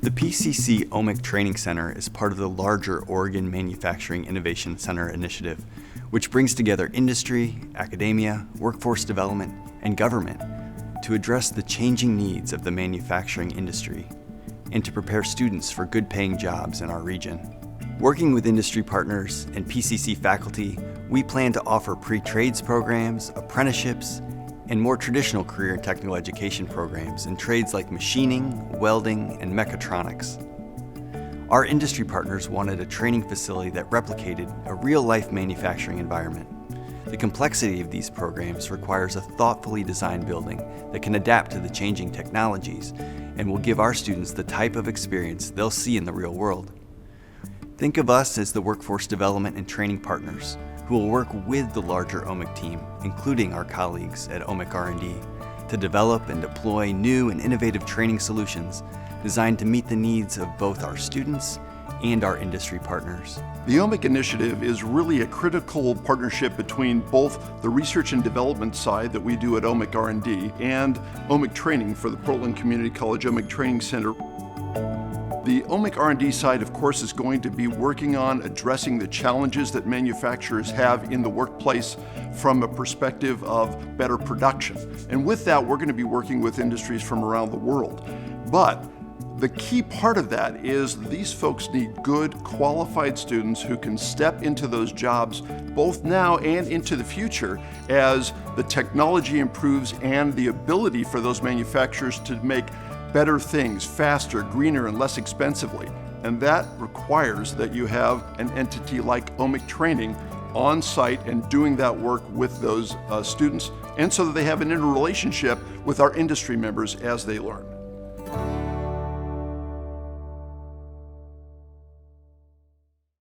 The PCC OMIC Training Center is part of the larger Oregon Manufacturing Innovation Center initiative, which brings together industry, academia, workforce development, and government to address the changing needs of the manufacturing industry and to prepare students for good-paying jobs in our region. Working with industry partners and PCC faculty, we plan to offer pre-trades programs, apprenticeships, and more traditional career and technical education programs in trades like machining, welding, and mechatronics. Our industry partners wanted a training facility that replicated a real-life manufacturing environment. The complexity of these programs requires a thoughtfully designed building that can adapt to the changing technologies and will give our students the type of experience they'll see in the real world. Think of us as the workforce development and training partners who will work with the larger OMIC team, including our colleagues at OMIC R&D, to develop and deploy new and innovative training solutions designed to meet the needs of both our students and our industry partners. The OMIC initiative is really a critical partnership between both the research and development side that we do at OMIC R&D and OMIC Training for the Portland Community College OMIC Training Center. The OMIC R&D side, of course, is going to be working on addressing the challenges that manufacturers have in the workplace from a perspective of better production. And with that, we're going to be working with industries from around the world. But the key part of that is these folks need good, qualified students who can step into those jobs both now and into the future as the technology improves and the ability for those manufacturers to make better things faster, greener, and less expensively. And that requires that you have an entity like OMIC Training on site and doing that work with those students, and so that they have an interrelationship with our industry members as they learn.